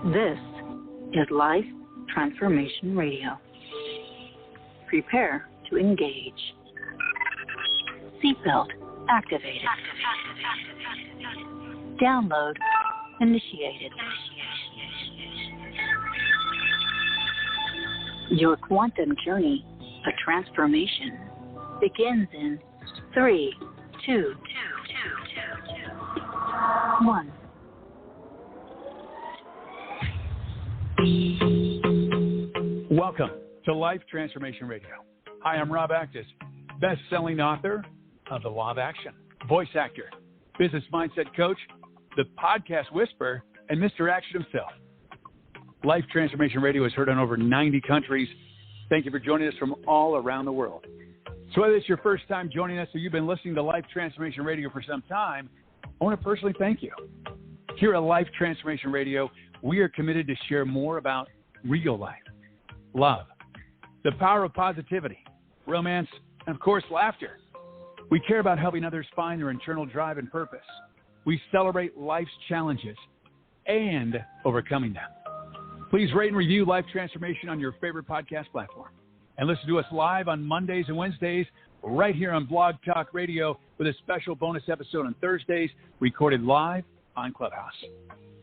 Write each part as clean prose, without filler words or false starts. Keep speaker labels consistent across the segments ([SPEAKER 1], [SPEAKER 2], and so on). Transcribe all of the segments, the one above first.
[SPEAKER 1] This is Life Transformation Radio. Prepare to engage. Seatbelt activated. Download initiated. Your quantum journey of transformation begins in 3, 2, 1.
[SPEAKER 2] Welcome to Life Transformation Radio. Hi, I'm Rob Actis, best-selling author of The Law of Action, voice actor, business mindset coach, the podcast whisperer, and Mr. Action himself. Life Transformation Radio is heard in over 90 countries. Thank you for joining us from all around the world. So whether it's your first time joining us or you've been listening to Life Transformation Radio for some time, I want to personally thank you. Here at Life Transformation Radio, we are committed to share more about real life, love, the power of positivity, romance, and of course, laughter. We care about helping others find their internal drive and purpose. We celebrate life's challenges and overcoming them. Please rate and review Life Transformation on your favorite podcast platform. And listen to us live on Mondays and Wednesdays right here on Blog Talk Radio with a special bonus episode on Thursdays recorded live on Clubhouse.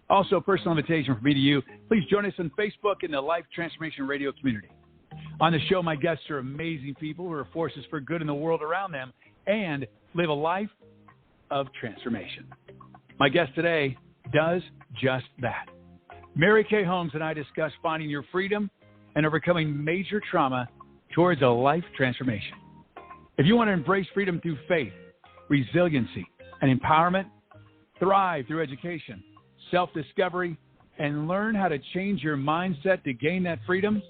[SPEAKER 2] Also, a personal invitation from me to you. Please join us on Facebook in the Life Transformation Radio community. On the show, my guests are amazing people who are forces for good in the world around them and live a life of transformation. My guest today does just that. Kaye Holmes and I discuss finding your freedom and overcoming major trauma towards a life transformation. If you want to embrace freedom through faith, resiliency, and empowerment, thrive through education, self-discovery, and learn how to change your mindset to gain that freedom,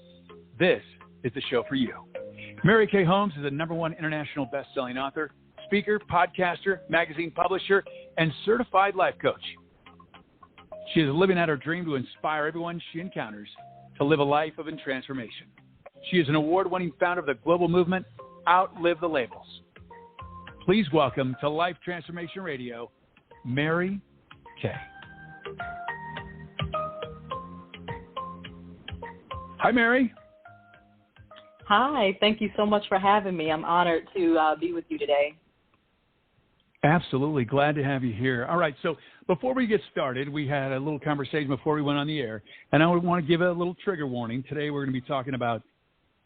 [SPEAKER 2] this is the show for you. Kaye Holmes is a #1 international best-selling author, speaker, podcaster, magazine publisher, and certified life coach. She is living out her dream to inspire everyone she encounters to live a life of transformation. She is an award-winning founder of the global movement, Outlive the Labels. Please welcome to Life Transformation Radio, Kaye. Hi, Mary.
[SPEAKER 3] Hi. Thank you so much for having me. I'm honored to be with you today.
[SPEAKER 2] Absolutely. Glad to have you here. All right. So before we get started, we had a little conversation before we went on the air, and I would want to give a little trigger warning. Today we're going to be talking about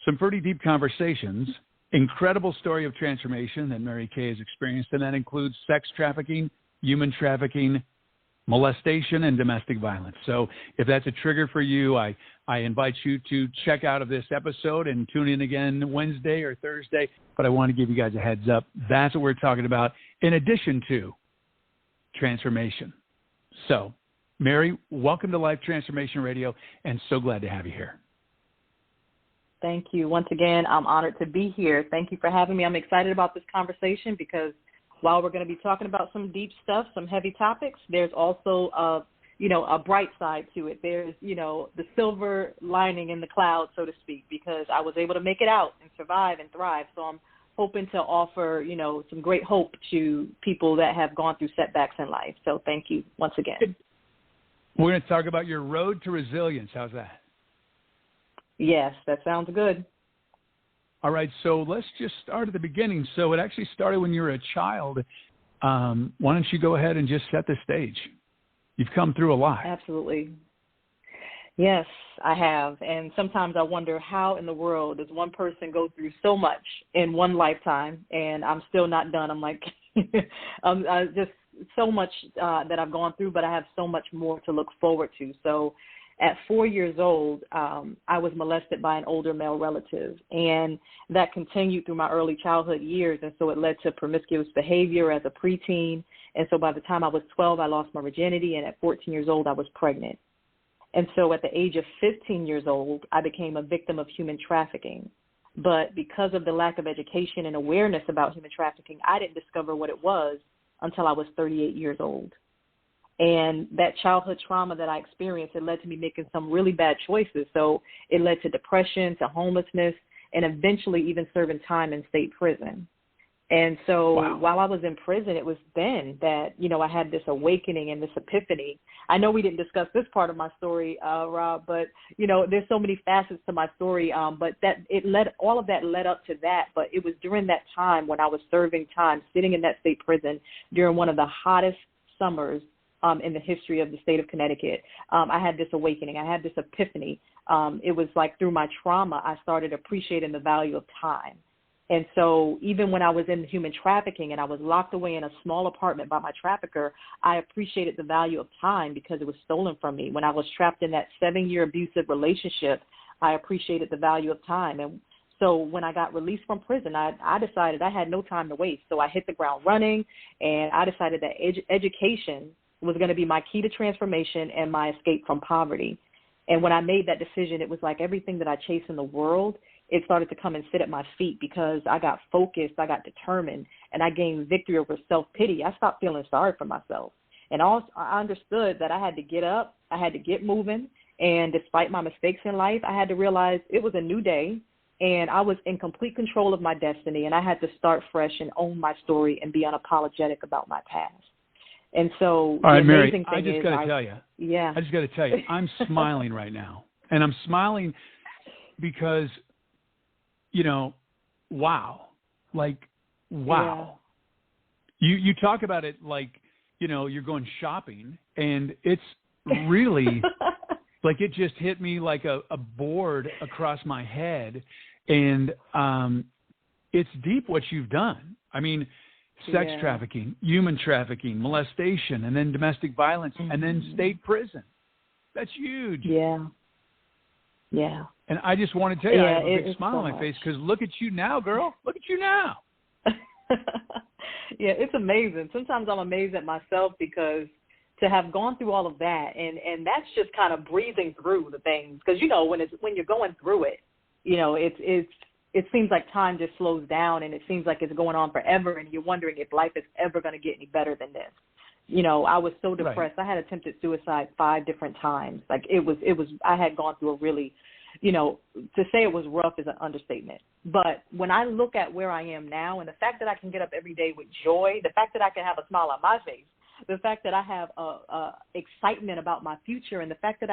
[SPEAKER 2] some pretty deep conversations, incredible story of transformation that Kaye has experienced, and that includes sex trafficking, human trafficking, molestation, and domestic violence. So if that's a trigger for you, I invite you to check out of this episode and tune in again Wednesday or Thursday. But I want to give you guys a heads up. That's what we're talking about in addition to transformation. So, Mary, welcome to Life Transformation Radio, and so glad to have you here.
[SPEAKER 3] Thank you. Once again, I'm honored to be here. Thank you for having me. I'm excited about this conversation because while we're going to be talking about some deep stuff, some heavy topics, there's also a bright side to it. There's, the silver lining in the cloud, so to speak, because I was able to make it out and survive and thrive. So I'm hoping to offer, some great hope to people that have gone through setbacks in life. So thank you once again.
[SPEAKER 2] We're going to talk about your road to resilience. How's that?
[SPEAKER 3] Yes, that sounds good.
[SPEAKER 2] All right, so let's just start at the beginning. So it actually started when you were a child. Why don't you go ahead and just set the stage? You've come through a lot.
[SPEAKER 3] Absolutely. Yes, I have. And sometimes I wonder how in the world does one person go through so much in one lifetime, and I'm still not done. I'm like, just so much that I've gone through, but I have so much more to look forward to. So at 4 years old, I was molested by an older male relative, and that continued through my early childhood years, and so it led to promiscuous behavior as a preteen, and so by the time I was 12, I lost my virginity, and at 14 years old, I was pregnant. And so at the age of 15 years old, I became a victim of human trafficking, but because of the lack of education and awareness about human trafficking, I didn't discover what it was until I was 38 years old. And that childhood trauma that I experienced, it led to me making some really bad choices. So it led to depression, to homelessness, and eventually even serving time in state prison. And so
[SPEAKER 2] wow.
[SPEAKER 3] while I was in prison, it was then that, I had this awakening and this epiphany. I know we didn't discuss this part of my story, Rob, but, there's so many facets to my story. But all of that led up to that. But it was during that time when I was serving time, sitting in that state prison during one of the hottest summers in the history of the state of Connecticut. I had this awakening. I had this epiphany. It was like through my trauma, I started appreciating the value of time. And so even when I was in human trafficking and I was locked away in a small apartment by my trafficker, I appreciated the value of time because it was stolen from me. When I was trapped in that 7-year abusive relationship, I appreciated the value of time. And so when I got released from prison, I decided I had no time to waste. So I hit the ground running, and I decided that education was going to be my key to transformation and my escape from poverty. And when I made that decision, it was like everything that I chase in the world, it started to come and sit at my feet because I got focused, I got determined, and I gained victory over self-pity. I stopped feeling sorry for myself. And also, I understood that I had to get up, I had to get moving, and despite my mistakes in life, I had to realize it was a new day, and I was in complete control of my destiny, and I had to start fresh and own my story and be unapologetic about my past. And so,
[SPEAKER 2] all right,
[SPEAKER 3] the
[SPEAKER 2] Mary,
[SPEAKER 3] amazing thing
[SPEAKER 2] I just got to tell you.
[SPEAKER 3] Yeah.
[SPEAKER 2] I just got to tell you, I'm smiling right now. And I'm smiling because, wow. Like, wow. Yeah. You talk about it like, you're going shopping, and it's really like it just hit me like a board across my head. And it's deep what you've done. I mean, sex trafficking, human trafficking, molestation, and then domestic violence, and then state prison. That's huge.
[SPEAKER 3] Yeah. Yeah.
[SPEAKER 2] And I just want to tell you, I have a big smile
[SPEAKER 3] so
[SPEAKER 2] on my face because look at you now, girl. Look at you now.
[SPEAKER 3] Yeah, it's amazing. Sometimes I'm amazed at myself because to have gone through all of that, and that's just kind of breezing through the things. Because, when you're going through it, it seems like time just slows down, and it seems like it's going on forever, and you're wondering if life is ever going to get any better than this. I was so depressed. Right. I had attempted suicide 5 different times. Like I had gone through a really, to say it was rough is an understatement. But when I look at where I am now, and the fact that I can get up every day with joy, the fact that I can have a smile on my face, the fact that I have excitement about my future, and the fact that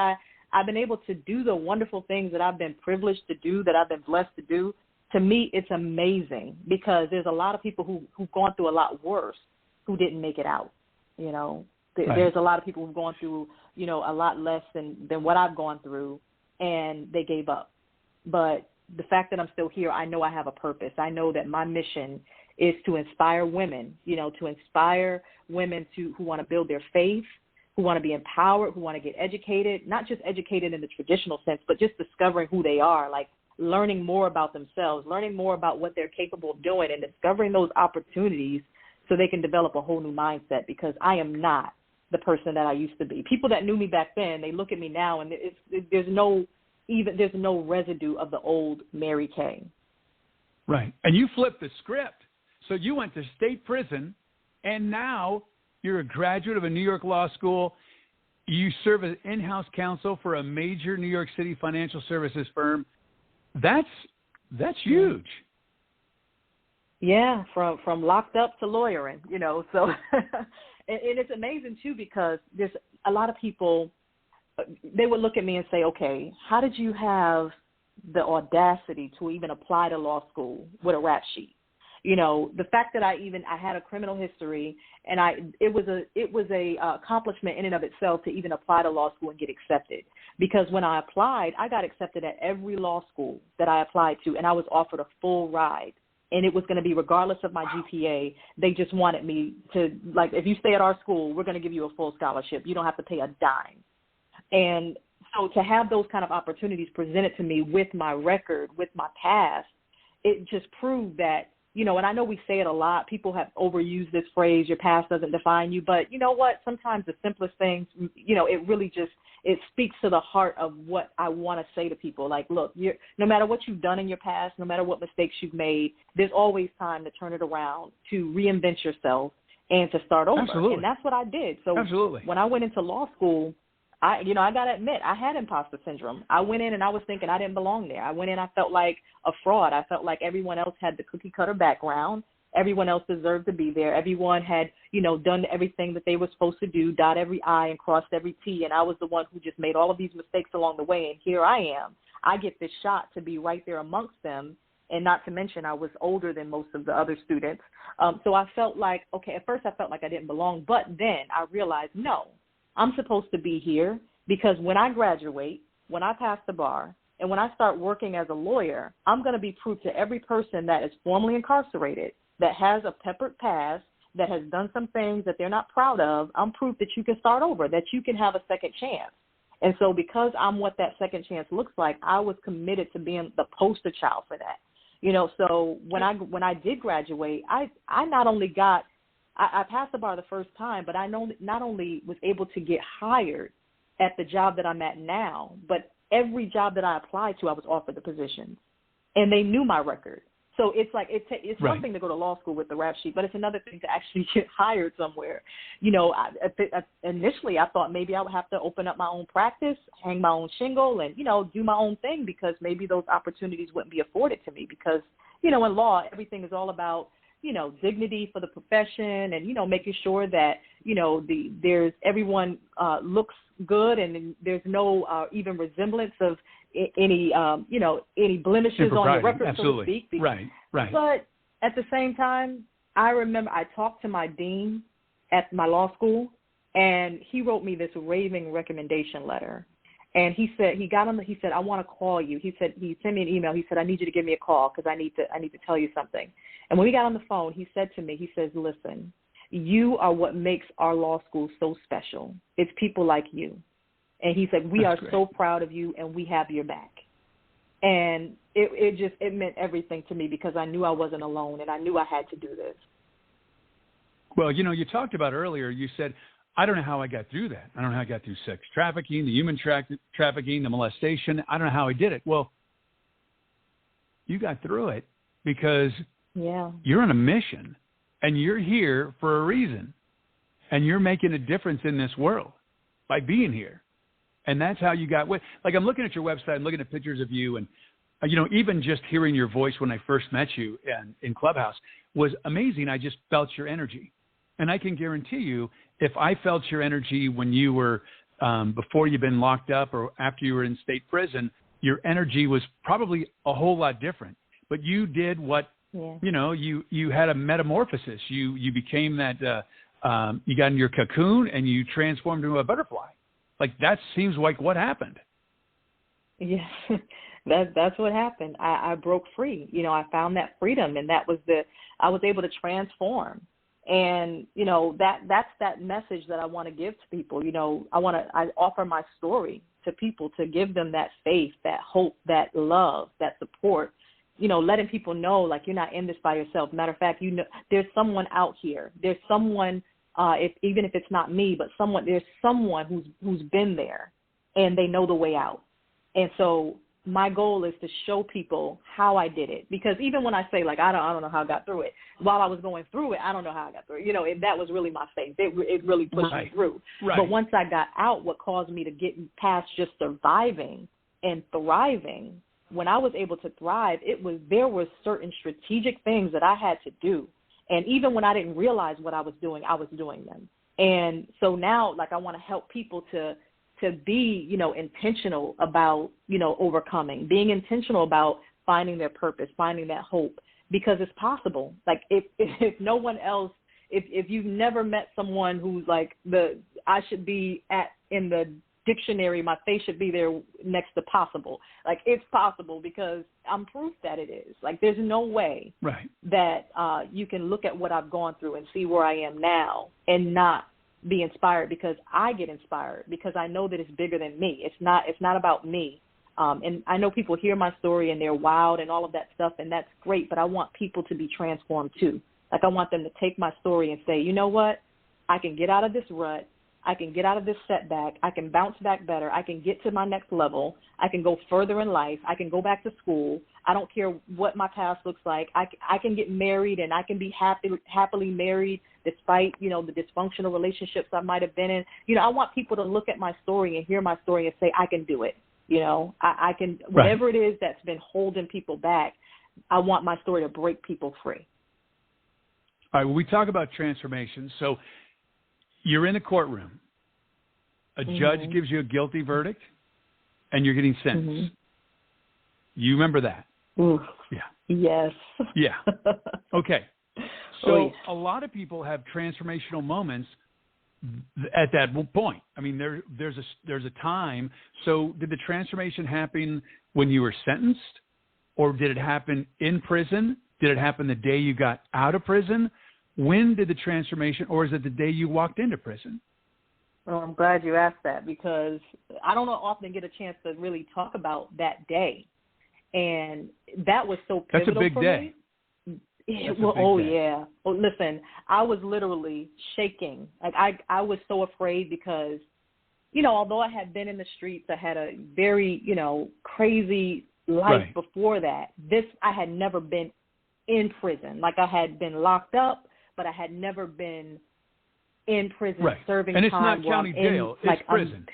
[SPEAKER 3] I've been able to do the wonderful things that I've been privileged to do, that I've been blessed to do, to me, it's amazing because there's a lot of people who've gone through a lot worse who didn't make it out. There's a lot of people who've gone through, a lot less than what I've gone through, and they gave up. But the fact that I'm still here, I know I have a purpose. I know that my mission is to inspire women, to inspire women who want to build their faith, who want to be empowered, who want to get educated, not just educated in the traditional sense, but just discovering who they are, like learning more about themselves, learning more about what they're capable of doing, and discovering those opportunities so they can develop a whole new mindset, because I am not the person that I used to be. People that knew me back then, they look at me now, and there's no residue of the old Mary Kaye.
[SPEAKER 2] Right. And you flipped the script. So you went to state prison, and now you're a graduate of a New York law school. You serve as in-house counsel for a major New York City financial services firm. That's huge.
[SPEAKER 3] Yeah, from locked up to lawyering, so and it's amazing too, because there's a lot of people, they would look at me and say, okay, how did you have the audacity to even apply to law school with a rap sheet? The fact that I had a criminal history, and it was a accomplishment in and of itself to even apply to law school and get accepted. Because when I applied, I got accepted at every law school that I applied to, and I was offered a full ride. And it was going to be regardless of my GPA. They just wanted me to, like, if you stay at our school, we're going to give you a full scholarship. You don't have to pay a dime. And so to have those kind of opportunities presented to me with my record, with my past, it just proved that, and I know we say it a lot. People have overused this phrase, your past doesn't define you. But you know what? Sometimes the simplest things, it really just, it speaks to the heart of what I want to say to people. Like, look, no matter what you've done in your past, no matter what mistakes you've made, there's always time to turn it around, to reinvent yourself, and to start over.
[SPEAKER 2] Absolutely.
[SPEAKER 3] And that's what I did. So
[SPEAKER 2] Absolutely.
[SPEAKER 3] When I went into law school, I got to admit, I had imposter syndrome. I went in and I was thinking I didn't belong there. I went in, I felt like a fraud. I felt like everyone else had the cookie cutter background, Everyone else deserved to be there. Everyone had, done everything that they were supposed to do, dot every I and crossed every T. And I was the one who just made all of these mistakes along the way. And here I am. I get this shot to be right there amongst them. And not to mention, I was older than most of the other students. So I felt like, okay, at first I felt like I didn't belong. But then I realized, no, I'm supposed to be here because when I graduate, when I pass the bar, and when I start working as a lawyer, I'm going to be proof to every person that is formerly incarcerated, that has a peppered past, that has done some things that they're not proud of. I'm proof that you can start over, that you can have a second chance. And so because I'm what that second chance looks like, I was committed to being the poster child for that. So when I did graduate, I not only got I passed the bar the first time, but I not only was able to get hired at the job that I'm at now, but every job that I applied to, I was offered the position, and they knew my record. So it's like it's
[SPEAKER 2] right.
[SPEAKER 3] one thing to go to law school with the rap sheet, but it's another thing to actually get hired somewhere. Initially I thought maybe I would have to open up my own practice, hang my own shingle, and do my own thing because maybe those opportunities wouldn't be afforded to me because in law everything is all about dignity for the profession and making sure that there's everyone looks good and there's no even resemblance of any blemishes on your record,
[SPEAKER 2] absolutely.
[SPEAKER 3] so to speak.
[SPEAKER 2] Right.
[SPEAKER 3] But at the same time, I remember I talked to my dean at my law school, and he wrote me this raving recommendation letter. And he said, he said, I want to call you. He said, he sent me an email. He said, I need you to give me a call because I need to tell you something. And when we got on the phone, he said to me, he says, listen, you are what makes our law school so special. It's people like you. And he said, we
[SPEAKER 2] That's
[SPEAKER 3] are
[SPEAKER 2] great.
[SPEAKER 3] so proud of you and we have your back. And it meant everything to me because I knew I wasn't alone and I knew I had to do this.
[SPEAKER 2] Well, you talked about earlier, you said, I don't know how I got through that. I don't know how I got through sex trafficking, the human trafficking, the molestation. I don't know how I did it. Well, you got through it because you're on a mission and you're here for a reason and you're making a difference in this world by being here. And that's how you got with. Like, I'm looking at your website, I'm looking at pictures of you, and, even just hearing your voice when I first met you in Clubhouse was amazing. I just felt your energy. And I can guarantee you, if I felt your energy when you were, before you've been locked up or after you were in state prison, your energy was probably a whole lot different. But you did what, you had a metamorphosis. You became that, you got in your cocoon and you transformed into a butterfly. Like, that seems like what happened.
[SPEAKER 3] Yes, that's what happened. I broke free. I found that freedom, and I was able to transform. And, that's that message that I want to give to people. I offer my story to people to give them that faith, that hope, that love, that support, letting people know, like, you're not in this by yourself. Matter of fact, there's someone out here. There's someone, even if it's not me, but there's someone who's been there and they know the way out. And so my goal is to show people how I did it, because even when I say, like, I don't know how I got through it, while I was going through it, I don't know how I got through it. That was really my faith. It really pushed me through.
[SPEAKER 2] Right.
[SPEAKER 3] But once I got out, what caused me to get past just surviving and thriving, when I was able to thrive, there were certain strategic things that I had to do. And even when I didn't realize what I was doing them. And so now, like, I want to help people to be, intentional about, overcoming, being intentional about finding their purpose, finding that hope, because it's possible. Like, if no one else, if you've never met someone who's like I should be in the dictionary, my face should be there next to possible. Like, it's possible because I'm proof that it is. Like, there's no way that you can look at what I've gone through and see where I am now and not be inspired, because I get inspired because I know that it's bigger than me. It's not about me. And I know people hear my story and they're wild and all of that stuff, and that's great, but I want people to be transformed too. Like, I want them to take my story and say, you know what? I can get out of this rut. I can get out of this setback. I can bounce back better. I can get to my next level. I can go further in life. I can go back to school. I don't care what my past looks like. I can get married, and I can be happily married despite, the dysfunctional relationships I might have been in. I want people to look at my story and hear my story and say, I can do it. I can, whatever it is that's been holding people back, I want my story to break people free.
[SPEAKER 2] All right, well, we talk about transformation. So you're in the courtroom. A judge gives you a guilty verdict, and you're getting sentenced. You remember that?
[SPEAKER 3] Oof.
[SPEAKER 2] Yeah.
[SPEAKER 3] Yes.
[SPEAKER 2] Yeah. Okay. So a lot of people have transformational moments at that point. I mean, there's a time. So did the transformation happen when you were sentenced, or did it happen in prison? Did it happen the day you got out of prison? When did the transformation, or is it the day you walked into prison?
[SPEAKER 3] Well, I'm glad you asked that, because I don't often get a chance to really talk about that day. And that was so pivotal.
[SPEAKER 2] That's a big day.
[SPEAKER 3] Yeah. Well, listen, I was literally shaking. Like I was so afraid because, although I had been in the streets, I had a very, crazy life before that. I had never been in prison. Like, I had been locked up, but I had never been in prison serving time.
[SPEAKER 2] And it's not county jail, it's prison.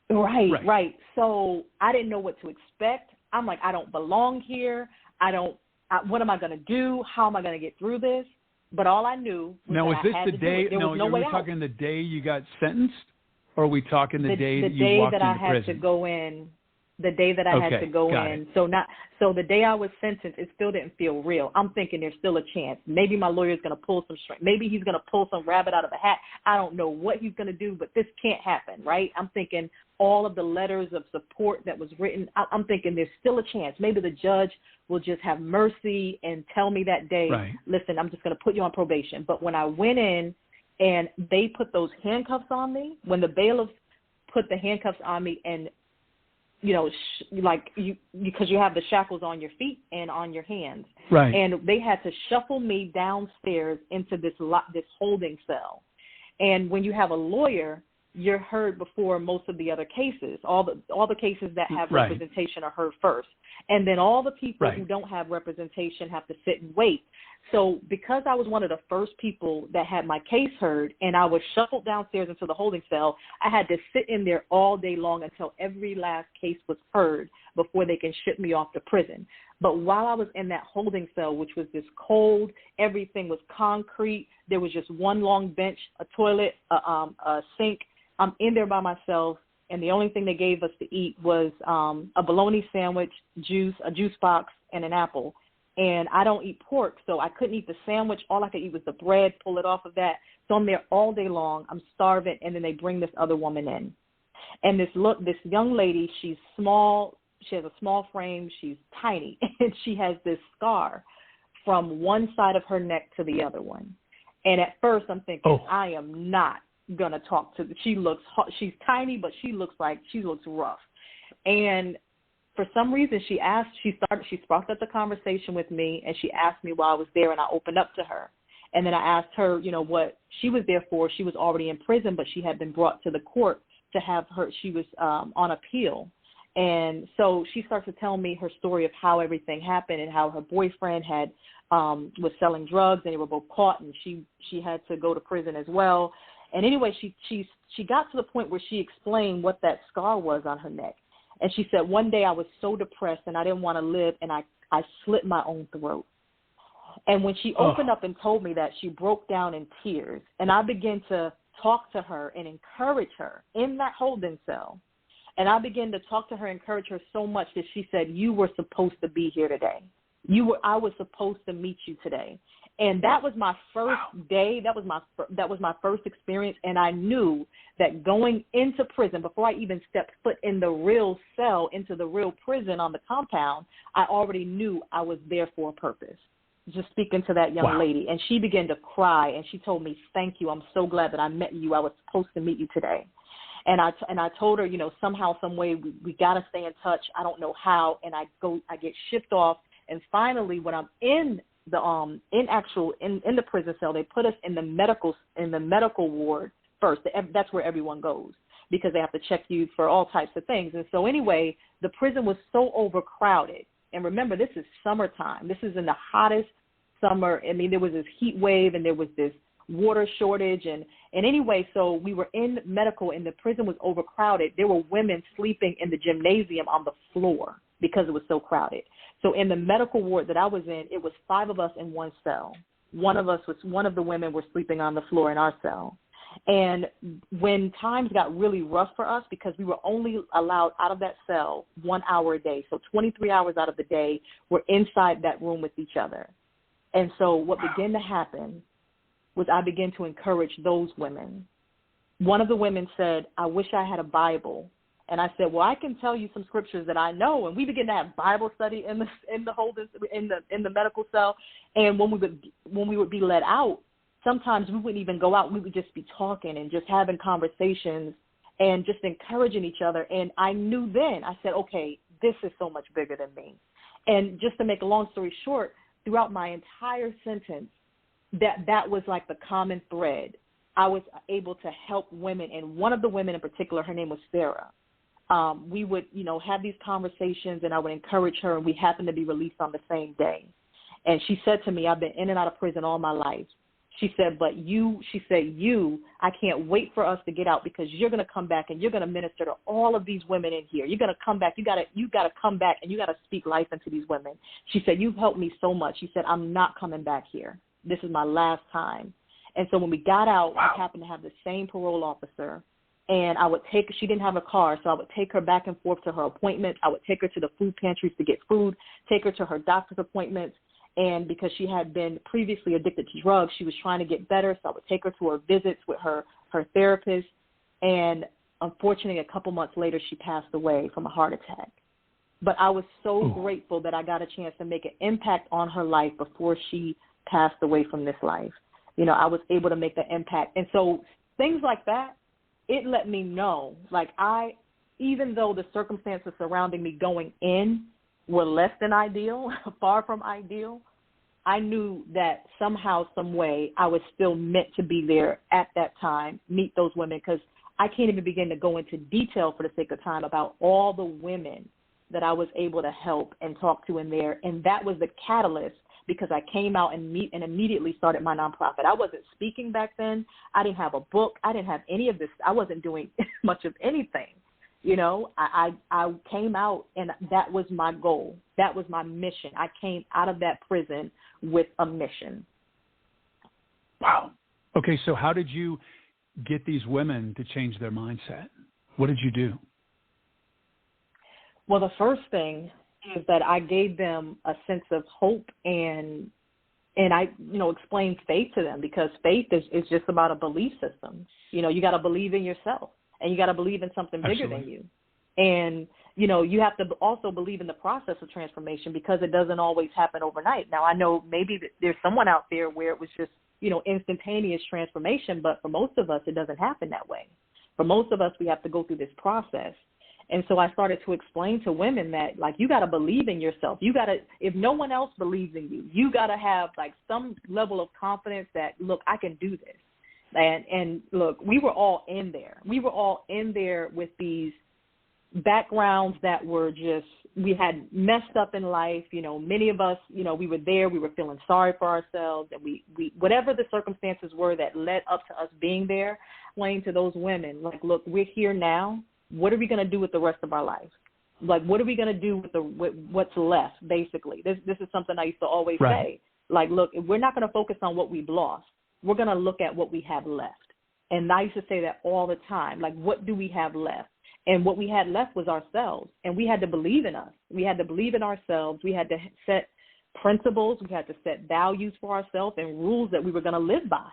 [SPEAKER 3] Right. So I didn't know what to expect. I'm like, I don't belong here. What am I going to do? How am I going to get through this? But all I knew was
[SPEAKER 2] now,
[SPEAKER 3] that
[SPEAKER 2] was this
[SPEAKER 3] I had
[SPEAKER 2] the
[SPEAKER 3] to
[SPEAKER 2] day?
[SPEAKER 3] do it. There was no way out.
[SPEAKER 2] Are we talking the day you got sentenced, or are we talking the day that you
[SPEAKER 3] day
[SPEAKER 2] walked
[SPEAKER 3] that
[SPEAKER 2] into
[SPEAKER 3] I had
[SPEAKER 2] prison?
[SPEAKER 3] to go in. The day that I had to go in. So the day I was sentenced, it still didn't feel real. I'm thinking there's still a chance. Maybe my lawyer's going to pull some string. Maybe he's going to pull some rabbit out of a hat. I don't know what he's going to do, but this can't happen, right? I'm thinking all of the letters of support that was written, I'm thinking there's still a chance. Maybe the judge will just have mercy and tell me that day, listen, I'm just going to put you on probation. But when I went in and they put those handcuffs on me, when the bailiffs put the handcuffs on me and because you have the shackles on your feet and on your hands.
[SPEAKER 2] Right.
[SPEAKER 3] And they had to shuffle me downstairs into this holding cell. And when you have a lawyer, you're heard before most of the other cases. All the cases that have representation are heard first. And then all the people who don't have representation have to sit and wait. So because I was one of the first people that had my case heard and I was shuffled downstairs into the holding cell, I had to sit in there all day long until every last case was heard before they can ship me off to prison. But while I was in that holding cell, which was this cold, everything was concrete, there was just one long bench, a toilet, a sink. I'm in there by myself, and the only thing they gave us to eat was a bologna sandwich, a juice box, and an apple. And I don't eat pork, so I couldn't eat the sandwich. All I could eat was the bread, pull it off of that. So I'm there all day long. I'm starving, and then they bring this other woman in. And this young lady, she's small. She has a small frame. She's tiny, and she has this scar from one side of her neck to the other one. And at first I'm thinking, I am not going to talk to she's tiny, but she looks rough. And for some reason, she sparked up the conversation with me, and she asked me why I was there, and I opened up to her. And then I asked her, what she was there for. She was already in prison, but she had been brought to the court to have her. She was on appeal. And so she starts to tell me her story of how everything happened and how her boyfriend was selling drugs, and they were both caught, and she had to go to prison as well. And anyway, she got to the point where she explained what that scar was on her neck. And she said, one day I was so depressed and I didn't want to live, and I slit my own throat. And when she opened up and told me that, she broke down in tears. And I began to talk to her and encourage her in that holding cell. And I began to talk to her, encourage her so much that she said, you were supposed to be here today. I was supposed to meet you today. And that was my first day. That was my first experience. And I knew that going into prison, before I even stepped foot in the real cell, into the real prison on the compound, I already knew I was there for a purpose. Just speaking to that young lady. And she began to cry, and she told me, thank you. I'm so glad that I met you. I was supposed to meet you today. And I told her, somehow, some way, we got to stay in touch. I don't know how. And I get shipped off. And finally, when I'm in the prison cell, they put us in the medical ward first. That's where everyone goes, because they have to check you for all types of things. And so anyway, the prison was so overcrowded. And remember, this is summertime. This is in the hottest summer. I mean, there was this heat wave, and there was this water shortage. And anyway, so we were in medical, and the prison was overcrowded. There were women sleeping in the gymnasium on the floor because it was so crowded. So in the medical ward that I was in, it was 5 of us in one cell. one of the women were sleeping on the floor in our cell. And when times got really rough for us, because we were only allowed out of that cell 1 hour a day, so 23 hours out of the day, we're inside that room with each other. And so what began to happen was I began to encourage those women. One of the women said, I wish I had a Bible. And I said, well, I can tell you some scriptures that I know. And we began to have Bible study in the medical cell. And when we would be let out, sometimes we wouldn't even go out. We would just be talking and just having conversations and just encouraging each other. And I knew then, I said, okay, this is so much bigger than me. And just to make a long story short, throughout my entire sentence, that was like the common thread. I was able to help women. And one of the women in particular, her name was Sarah. We would, have these conversations, and I would encourage her, and we happened to be released on the same day. And she said to me, I've been in and out of prison all my life. She said, but I can't wait for us to get out, because you're going to come back and you're going to minister to all of these women in here. You're going to come back. You got to come back, and you got to speak life into these women. She said, you've helped me so much. She said, I'm not coming back here. This is my last time. And so when we got out, I happened to have the same parole officer. And she didn't have a car, so I would take her back and forth to her appointments. I would take her to the food pantries to get food, take her to her doctor's appointments. And because she had been previously addicted to drugs, she was trying to get better. So I would take her to her visits with her therapist. And unfortunately, a couple months later, she passed away from a heart attack. But I was so grateful that I got a chance to make an impact on her life before she passed away from this life. I was able to make the impact. And so things like that, it let me know, even though the circumstances surrounding me going in were less than ideal, far from ideal, I knew that somehow, some way, I was still meant to be there at that time, meet those women, because I can't even begin to go into detail for the sake of time about all the women that I was able to help and talk to in there. And that was the catalyst, because I came out and immediately started my nonprofit. I wasn't speaking back then. I didn't have a book. I didn't have any of this. I wasn't doing much of anything. I came out, and that was my goal. That was my mission. I came out of that prison with a mission.
[SPEAKER 2] Wow. Okay, so how did you get these women to change their mindset? What did you do?
[SPEAKER 3] Well, the first thing is that I gave them a sense of hope, and I, explained faith to them, because faith is just about a belief system. You got to believe in yourself, and you got to believe in something bigger than you. And, you have to also believe in the process of transformation, because it doesn't always happen overnight. Now, I know maybe there's someone out there where it was just, instantaneous transformation, but for most of us, it doesn't happen that way. For most of us, we have to go through this process. And so I started to explain to women that, you got to believe in yourself. You got to, if no one else believes in you, you got to have, some level of confidence that, look, I can do this. And look, we were all in there. We were all in there with these backgrounds that were just, we had messed up in life. Many of us, we were there. We were feeling sorry for ourselves. And we whatever the circumstances were that led up to us being there, explain to those women, look, we're here now. What are we going to do with the rest of our life? What are we going to do with what's left, basically? This is something I used to always say. Look, we're not going to focus on what we've lost. We're going to look at what we have left. And I used to say that all the time. What do we have left? And what we had left was ourselves. And we had to believe in us. We had to believe in ourselves. We had to set principles. We had to set values for ourselves and rules that we were going to live by.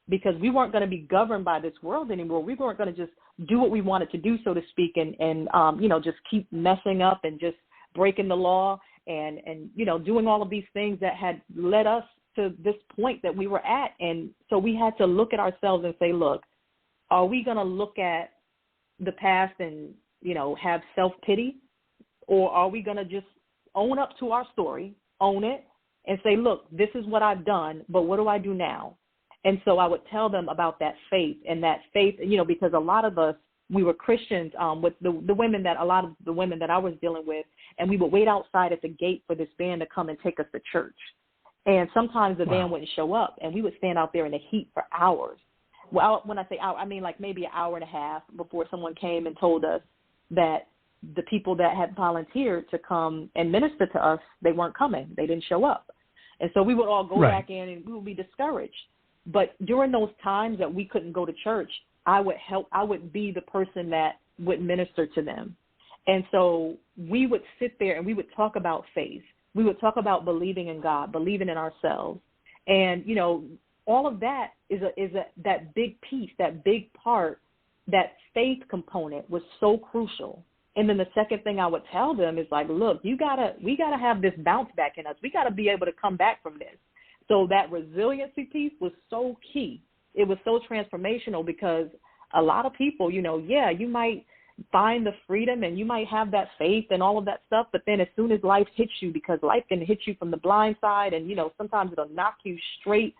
[SPEAKER 3] Because we weren't going to be governed by this world anymore. We weren't going to just do what we wanted to do, so to speak, and just keep messing up and just breaking the law and doing all of these things that had led us to this point that we were at. And so we had to look at ourselves and say, look, are we going to look at the past and, have self-pity, or are we going to just own up to our story, own it, and say, look, this is what I've done, but what do I do now? And so I would tell them about that faith, because a lot of us, we were Christians with a lot of the women that I was dealing with, and we would wait outside at the gate for this van to come and take us to church. And sometimes the van wouldn't show up, and we would stand out there in the heat for hours. Well, when I say hour, I mean maybe an hour and a half before someone came and told us that the people that had volunteered to come and minister to us, they weren't coming. They didn't show up. And so we would all go
[SPEAKER 2] Right.
[SPEAKER 3] back in and we would be discouraged. But during those times that we couldn't go to church, I would be the person that would minister to them. And so we would sit there and we would talk about faith. We would talk about believing in God, believing in ourselves. And, you know, all of that is that big piece, that big part, that faith component was so crucial. And then the second thing I would tell them is like, look, we gotta have this bounce back in us. We gotta be able to come back from this. So that resiliency piece was so key. It was so transformational because a lot of people, you know, yeah, you might find the freedom and you might have that faith and all of that stuff, but then as soon as life hits you, because life can hit you from the blind side, and, you know, sometimes it'll knock you straight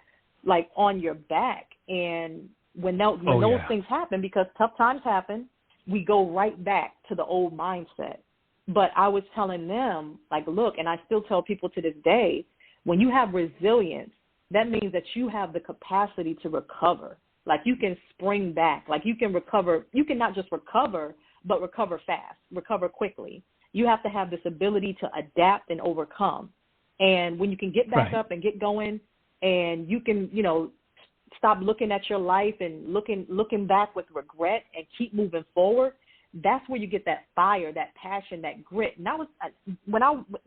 [SPEAKER 3] like on your back. And when those things happen, because tough times happen, we go right back to the old mindset. But I was telling them, like, look, and I still tell people to this day, when you have resilience, that means that you have the capacity to recover. Like, you can spring back. Like, you can recover. You can not just recover, but recover fast, recover quickly. You have to have this ability to adapt and overcome. And when you can get back up and get going, and you can, you know, stop looking at your life and looking back with regret and keep moving forward, that's where you get that fire, that passion, that grit. And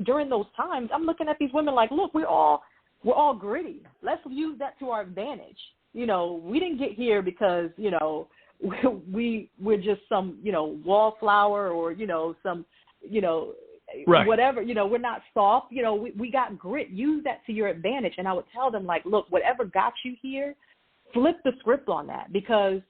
[SPEAKER 3] during those times, I'm looking at these women like, look, we're all gritty. Let's use that to our advantage. You know, we didn't get here because, you know, we're just some, you know, wallflower or, you know, some, you know, whatever, you know, we're not soft, you know, we got grit. Use that to your advantage. And I would tell them, like, look, whatever got you here, flip the script on that, because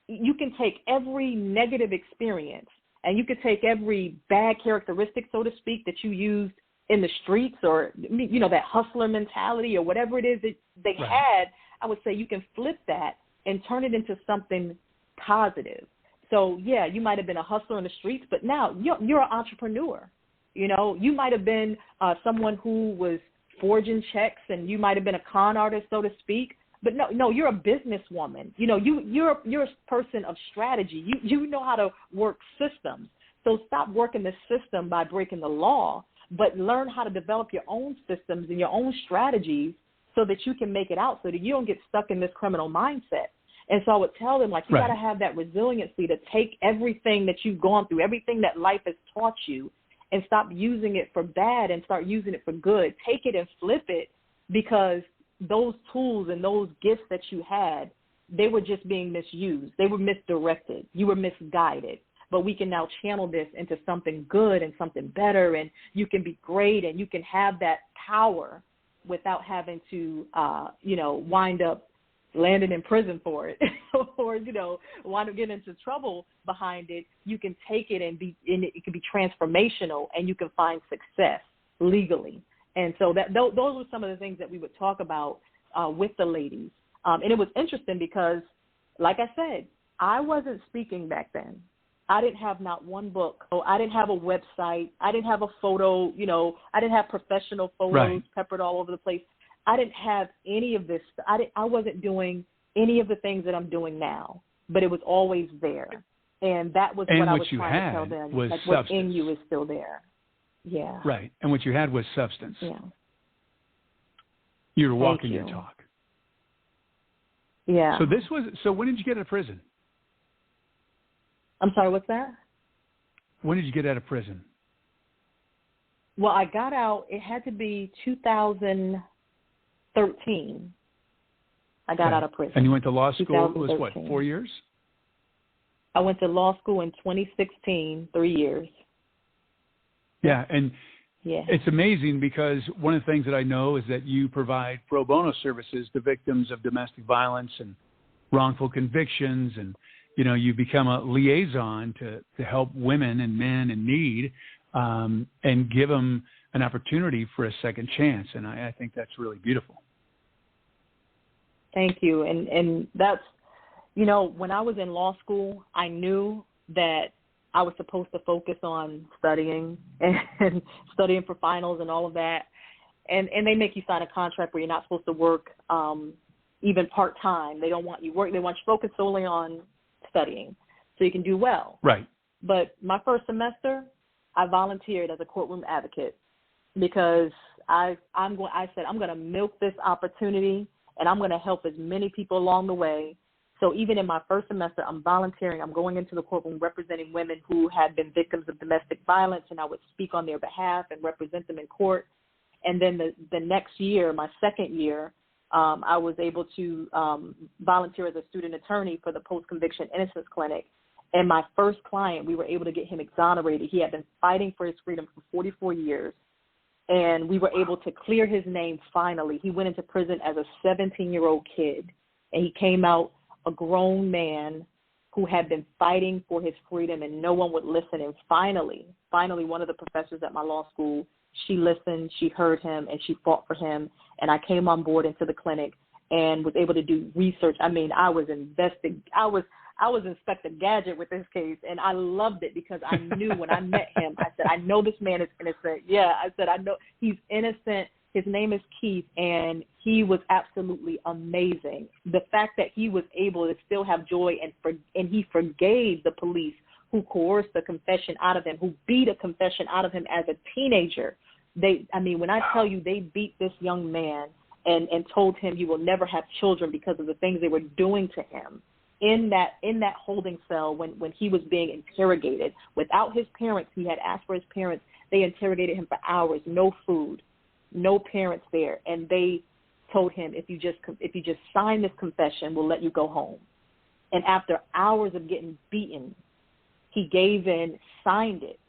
[SPEAKER 3] you can take every negative experience and you can take every bad characteristic, so to speak, that you used in the streets, or, you know, that hustler mentality or whatever it is that they had. I would say you can flip that and turn it into something positive. So, yeah, you might have been a hustler in the streets, but now you're an entrepreneur. You know, you might have been someone who was forging checks, and you might have been a con artist, so to speak. But no, you're a businesswoman. You know, you're a person of strategy. You know how to work systems. So stop working the system by breaking the law, but learn how to develop your own systems and your own strategies so that you can make it out, so that you don't get stuck in this criminal mindset. And so I would tell them, like, you got to have that resiliency to take everything that you've gone through, everything that life has taught you, and stop using it for bad and start using it for good. Take it and flip it, because those tools and those gifts that you had, they were just being misused. They were misdirected. You were misguided. But we can now channel this into something good and something better, and you can be great, and you can have that power without having to, you know, wind up landing in prison for it or, you know, wind up getting into trouble behind it. You can take it and it can be transformational, and you can find success legally. And so those were some of the things that we would talk about with the ladies. And it was interesting because, like I said, I wasn't speaking back then. I didn't have not one book. I didn't have a website. I didn't have a photo, you know, I didn't have professional photos peppered all over the place. I didn't have any of this. I wasn't doing any of the things that I'm doing now, but it was always there. And that was what I was trying to tell them.
[SPEAKER 2] Was
[SPEAKER 3] like,
[SPEAKER 2] substance.
[SPEAKER 3] What's in you is still there. Yeah.
[SPEAKER 2] Right. And what you had was substance.
[SPEAKER 3] Yeah.
[SPEAKER 2] You were walking your talk.
[SPEAKER 3] Yeah.
[SPEAKER 2] So when did you get out of prison?
[SPEAKER 3] I'm sorry, what's that?
[SPEAKER 2] When did you get out of prison?
[SPEAKER 3] Well, I got out, it had to be 2013. I got out of prison.
[SPEAKER 2] And you went to law school, it was what, 4 years?
[SPEAKER 3] I went to law school in 2016, 3 years.
[SPEAKER 2] Yeah, and it's amazing because one of the things that I know is that you provide pro bono services to victims of domestic violence and wrongful convictions, and you know, you become a liaison to help women and men in need and give them an opportunity for a second chance. And I think that's really beautiful.
[SPEAKER 3] Thank you. And that's, you know, when I was in law school, I knew that I was supposed to focus on studying and studying for finals and all of that. And they make you sign a contract where you're not supposed to work even part-time. They don't want you work. They want you to focus solely on studying so you can do well.
[SPEAKER 2] Right.
[SPEAKER 3] But my first semester, I volunteered as a courtroom advocate. because I said, I'm going to milk this opportunity, and I'm going to help as many people along the way. So even in my first semester, I'm volunteering. I'm going into the courtroom representing women who had been victims of domestic violence, and I would speak on their behalf and represent them in court. And then the next year, my second year, I was able to volunteer as a student attorney for the post-conviction innocence clinic. And my first client, we were able to get him exonerated. He had been fighting for his freedom for 44 years. And we were able to clear his name finally. He went into prison as a 17-year-old kid, and he came out a grown man who had been fighting for his freedom, and no one would listen. And finally, one of the professors at my law school, she listened, she heard him, and she fought for him. And I came on board into the clinic and was able to do research. I mean, I was Inspector Gadget with this case, and I loved it because I knew when I met him, I said, I know this man is innocent. Yeah, I said, I know he's innocent. His name is Keith, and he was absolutely amazing. The fact that he was able to still have joy and he forgave the police who coerced the confession out of him, who beat a confession out of him as a teenager. When I tell you they beat this young man and told him you will never have children because of the things they were doing to him. In that holding cell when he was being interrogated without his parents, he had asked for his parents. They interrogated him for hours, no food, no parents there, and they told him, if you just sign this confession, we'll let you go home. And after hours of getting beaten, he gave in, signed it,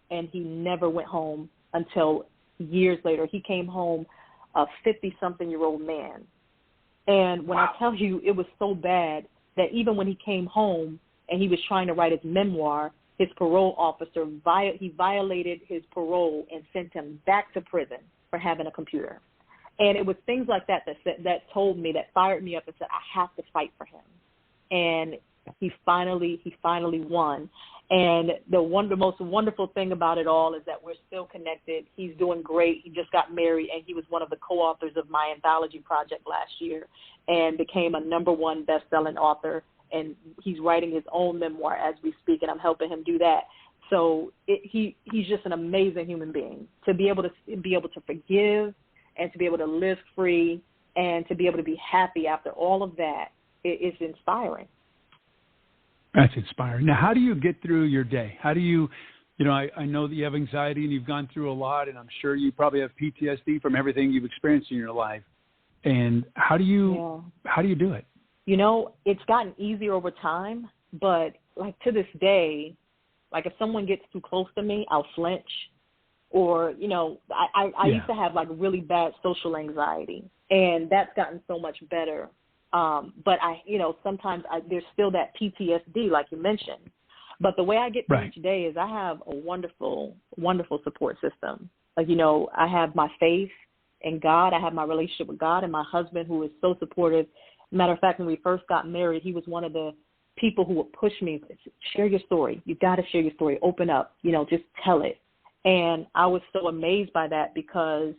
[SPEAKER 3] and he never went home until years later. He came home a 50-something-year-old man. And when I tell you it was so bad that even when he came home and he was trying to write his memoir, his parole officer, he violated his parole and sent him back to prison for having a computer. And it was things like that told me, that fired me up and said, I have to fight for him. And he finally won. And the most wonderful thing about it all is that we're still connected. He's doing great. He just got married, and he was one of the co-authors of my anthology project last year and became a #1 best-selling author. And he's writing his own memoir as we speak, and I'm helping him do that. So he's just an amazing human being. To be able to forgive and to be able to live free and to be able to be happy after all of that, it's inspiring.
[SPEAKER 2] That's inspiring. Now, how do you get through your day? How do you I know that you have anxiety and you've gone through a lot, and I'm sure you probably have PTSD from everything you've experienced in your life. And how do you do it?
[SPEAKER 3] It's gotten easier over time, but like to this day, like if someone gets too close to me, I'll flinch. Or, I used to have like really bad social anxiety, and that's gotten so much better. But sometimes there's still that PTSD, like you mentioned. But the way I get through each day is I have a wonderful, wonderful support system. Like, I have my faith in God. I have my relationship with God and my husband, who is so supportive. Matter of fact, when we first got married, he was one of the people who would push me, share your story. You got to share your story. Open up, just tell it. And I was so amazed by that because,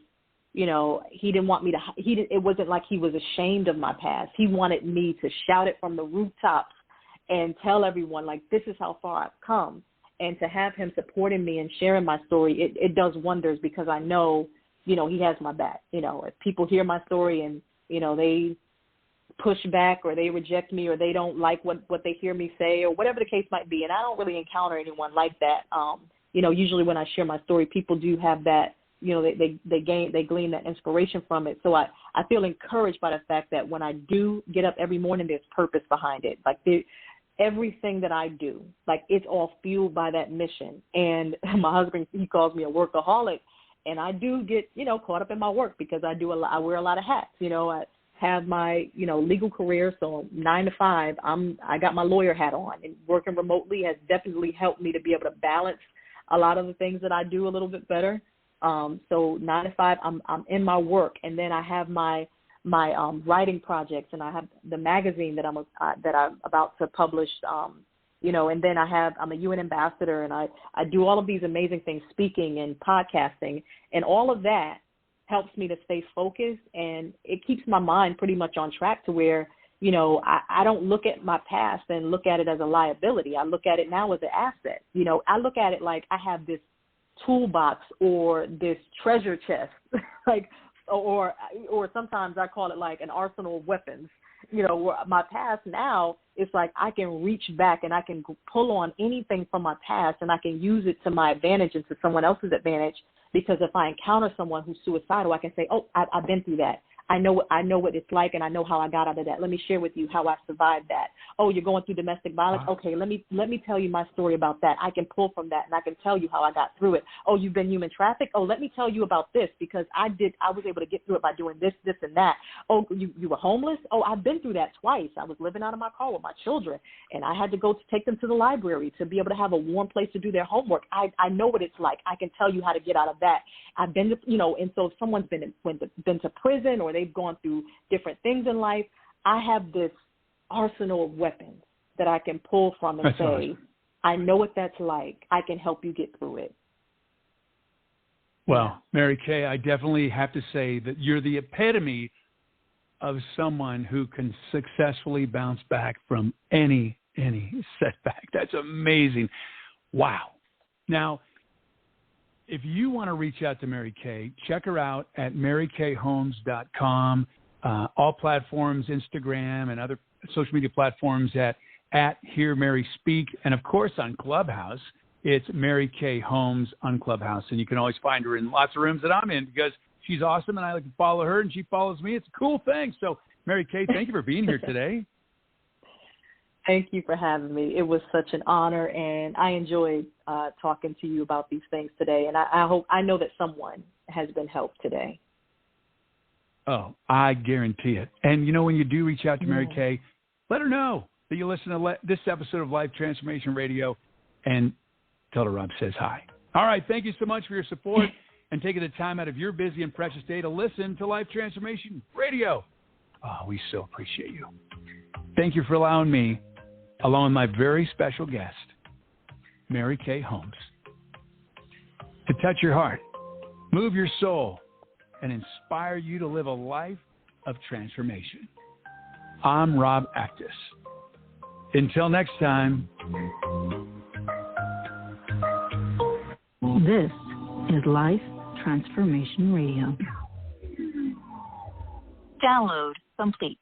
[SPEAKER 3] he didn't want me to, it wasn't like he was ashamed of my past. He wanted me to shout it from the rooftops and tell everyone, like, this is how far I've come. And to have him supporting me and sharing my story, it does wonders because I know, he has my back. If people hear my story and, they push back or they reject me or they don't like what they hear me say or whatever the case might be, and I don't really encounter anyone like that. Usually when I share my story, people do have that, they glean that inspiration from it. So I feel encouraged by the fact that when I do get up every morning, there's purpose behind it. Like everything that I do, like it's all fueled by that mission. And my husband, he calls me a workaholic, and I do get, caught up in my work because I wear a lot of hats. I have my, legal career. So 9 to 5, I got my lawyer hat on, and working remotely has definitely helped me to be able to balance a lot of the things that I do a little bit better. So 9 to 5, I'm in my work, and then I have my writing projects, and I have the magazine that I'm about to publish. And then I'm a UN ambassador, and I do all of these amazing things, speaking and podcasting, and all of that helps me to stay focused, and it keeps my mind pretty much on track to where, I don't look at my past and look at it as a liability. I look at it now as an asset. I look at it like I have this toolbox or this treasure chest, like, or sometimes I call it like an arsenal of weapons. You know, where my past now, it's like I can reach back and I can pull on anything from my past and I can use it to my advantage and to someone else's advantage, because if I encounter someone who's suicidal, I can say, oh, I've been through that. I know what it's like, and I know how I got out of that. Let me share with you how I survived that. Oh, you're going through domestic violence? Okay, let me tell you my story about that. I can pull from that, and I can tell you how I got through it. Oh, you've been human trafficked? Oh, let me tell you about this, because I was able to get through it by doing this, this, and that. Oh, you were homeless? Oh, I've been through that twice. I was living out of my car with my children, and I had to go to take them to the library to be able to have a warm place to do their homework. I know what it's like. I can tell you how to get out of that. I've been to, and so if someone's been to prison or they've gone through different things in life, I have this arsenal of weapons that I can pull from and say, awesome. I know what that's like. I can help you get through it.
[SPEAKER 2] Well, Mary Kaye, I definitely have to say that you're the epitome of someone who can successfully bounce back from any setback. That's amazing. Wow. Now, if you want to reach out to Mary Kaye, check her out at marykayholmes.com, all platforms, Instagram and other social media platforms at Hear Mary Speak. And, of course, on Clubhouse, it's Mary Kaye Holmes on Clubhouse. And you can always find her in lots of rooms that I'm in because she's awesome and I like to follow her and she follows me. It's a cool thing. So, Mary Kaye, thank you for being here today.
[SPEAKER 3] Thank you for having me. It was such an honor, and I enjoyed talking to you about these things today. And I know that someone has been helped today.
[SPEAKER 2] Oh, I guarantee it. And, when you do reach out to Mary Kaye, let her know that you listen to this episode of Life Transformation Radio and tell her Rob says hi. All right. Thank you so much for your support and taking the time out of your busy and precious day to listen to Life Transformation Radio. Oh, we so appreciate you. Thank you for allowing me, along with my very special guest, Mary Kaye Holmes, to touch your heart, move your soul, and inspire you to live a life of transformation. I'm Rob Actis. Until next time.
[SPEAKER 1] This is Life Transformation Radio. Download complete.